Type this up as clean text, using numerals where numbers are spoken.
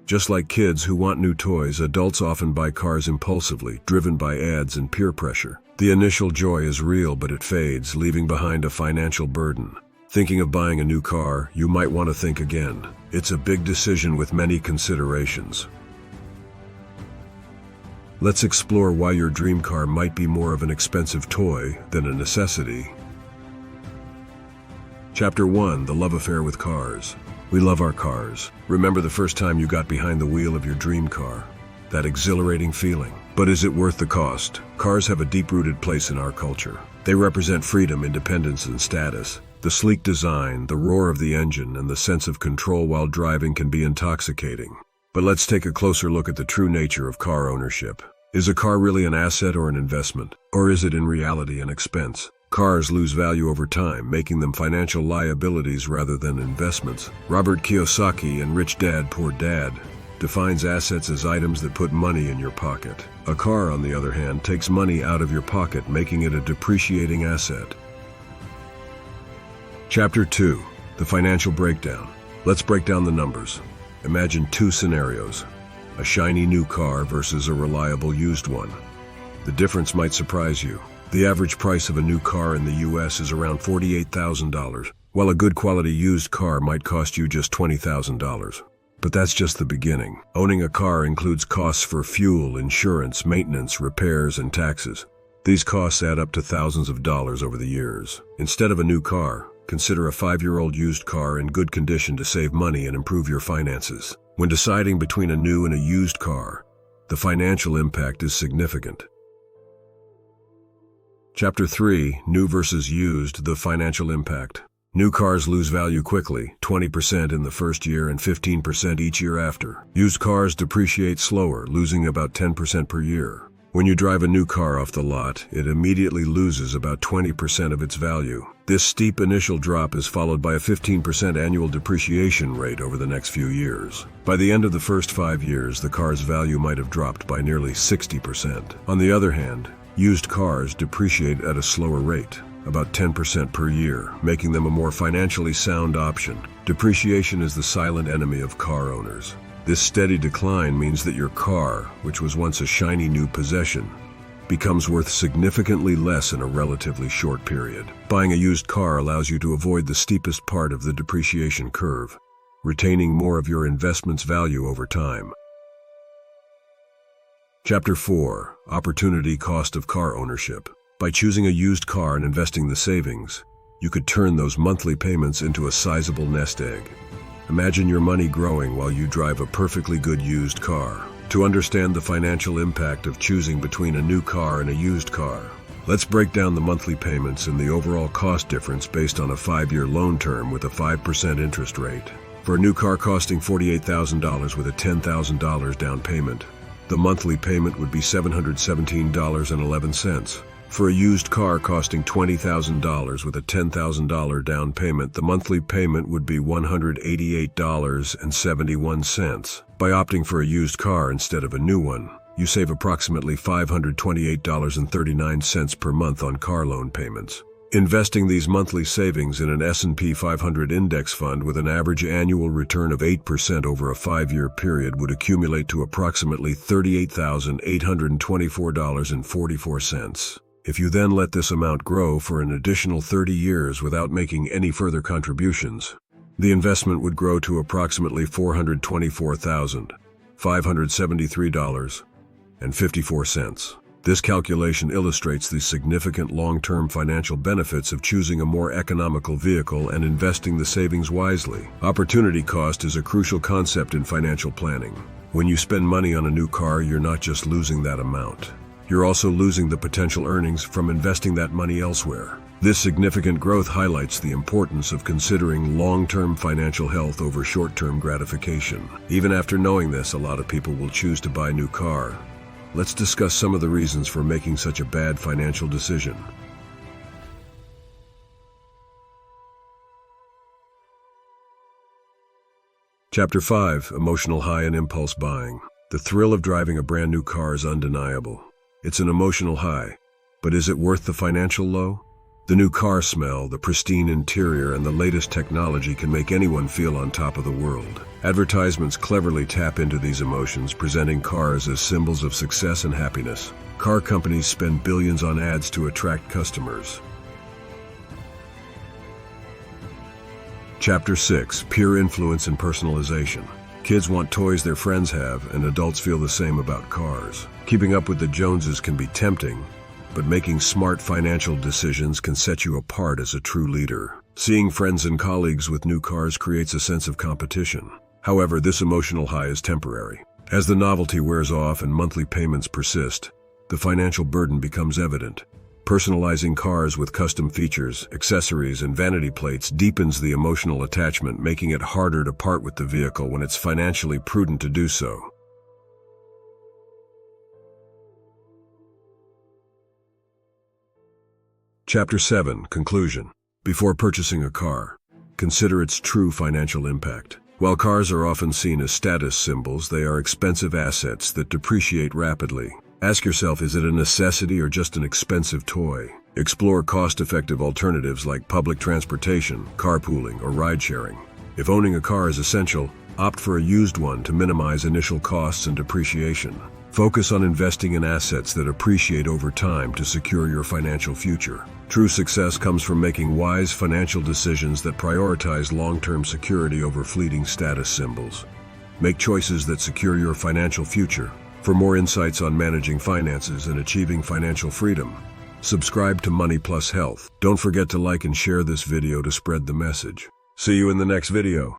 Just like kids who want new toys, adults often buy cars impulsively, driven by ads and peer pressure. The initial joy is real, but it fades, leaving behind a financial burden. Thinking of buying a new car, you might want to think again. It's a big decision with many considerations. Let's explore why your dream car might be more of an expensive toy than a necessity. Chapter 1: The Love Affair with Cars. We love our cars. Remember the first time you got behind the wheel of your dream car? That exhilarating feeling. But is it worth the cost? Cars have a deep-rooted place in our culture. They represent freedom, independence, and status. The sleek design, the roar of the engine, and the sense of control while driving can be intoxicating. But let's take a closer look at the true nature of car ownership. Is a car really an asset or an investment? Or is it in reality an expense? Cars lose value over time, making them financial liabilities rather than investments. Robert Kiyosaki in Rich Dad, Poor Dad defines assets as items that put money in your pocket. A car, on the other hand, takes money out of your pocket, making it a depreciating asset. Chapter 2: The Financial Breakdown. Let's break down the numbers. Imagine two scenarios: a shiny new car versus a reliable used one. The difference might surprise you. The average price of a new car in the US is around $48,000, while a good quality used car might cost you just $20,000. But that's just the beginning. Owning a car includes costs for fuel, insurance, maintenance, repairs, and taxes. These costs add up to thousands of dollars over the years. Instead of a new car, consider a 5-year-old used car in good condition to save money and improve your finances. When deciding between a new and a used car, the financial impact is significant. Chapter 3: New versus Used, the Financial Impact. New cars lose value quickly, 20% in the first year and 15% each year after. Used cars depreciate slower, losing about 10% per year. When you drive a new car off the lot, it immediately loses about 20% of its value. This steep initial drop is followed by a 15% annual depreciation rate over the next few years. By the end of the first 5 years, the car's value might have dropped by nearly 60%. On the other hand, used cars depreciate at a slower rate, about 10% per year, making them a more financially sound option. Depreciation is the silent enemy of car owners. This steady decline means that your car, which was once a shiny new possession, becomes worth significantly less in a relatively short period. Buying a used car allows you to avoid the steepest part of the depreciation curve, retaining more of your investment's value over time. Chapter 4: Opportunity Cost of Car Ownership. By choosing a used car and investing the savings, you could turn those monthly payments into a sizable nest egg. Imagine your money growing while you drive a perfectly good used car. To understand the financial impact of choosing between a new car and a used car, let's break down the monthly payments and the overall cost difference based on a 5-year loan term with a 5% interest rate. For a new car costing $48,000 with a $10,000 down payment, the monthly payment would be $717.11. For a used car costing $20,000 with a $10,000 down payment, the monthly payment would be $188.71. By opting for a used car instead of a new one, you save approximately $528.39 per month on car loan payments. Investing these monthly savings in an S&P 500 index fund with an average annual return of 8% over a 5-year period would accumulate to approximately $38,824.44. If you then let this amount grow for an additional 30 years without making any further contributions, the investment would grow to approximately $424,573.54. This calculation illustrates the significant long-term financial benefits of choosing a more economical vehicle and investing the savings wisely. Opportunity cost is a crucial concept in financial planning. When you spend money on a new car, you're not just losing that amount. You're also losing the potential earnings from investing that money elsewhere. This significant growth highlights the importance of considering long-term financial health over short-term gratification. Even after knowing this, a lot of people will choose to buy a new car. Let's discuss some of the reasons for making such a bad financial decision. Chapter 5: Emotional High and Impulse Buying. The thrill of driving a brand new car is undeniable. It's an emotional high, but is it worth the financial low? The new car smell, the pristine interior, and the latest technology can make anyone feel on top of the world. Advertisements cleverly tap into these emotions, presenting cars as symbols of success and happiness. Car companies spend billions on ads to attract customers. Chapter 6: Peer Influence and Personalization. Kids want toys their friends have, and adults feel the same about cars. Keeping up with the Joneses can be tempting, but making smart financial decisions can set you apart as a true leader. Seeing friends and colleagues with new cars creates a sense of competition. However, this emotional high is temporary. As the novelty wears off and monthly payments persist, the financial burden becomes evident. Personalizing cars with custom features, accessories, and vanity plates deepens the emotional attachment, making it harder to part with the vehicle when it's financially prudent to do so. Chapter 7: Conclusion. Before purchasing a car, consider its true financial impact. While cars are often seen as status symbols, they are expensive assets that depreciate rapidly. Ask yourself, is it a necessity or just an expensive toy? Explore cost-effective alternatives like public transportation, carpooling, or ride-sharing. If owning a car is essential, opt for a used one to minimize initial costs and depreciation. Focus on investing in assets that appreciate over time to secure your financial future. True success comes from making wise financial decisions that prioritize long-term security over fleeting status symbols. Make choices that secure your financial future. For more insights on managing finances and achieving financial freedom, subscribe to Money Plus Health. Don't forget to like and share this video to spread the message. See you in the next video.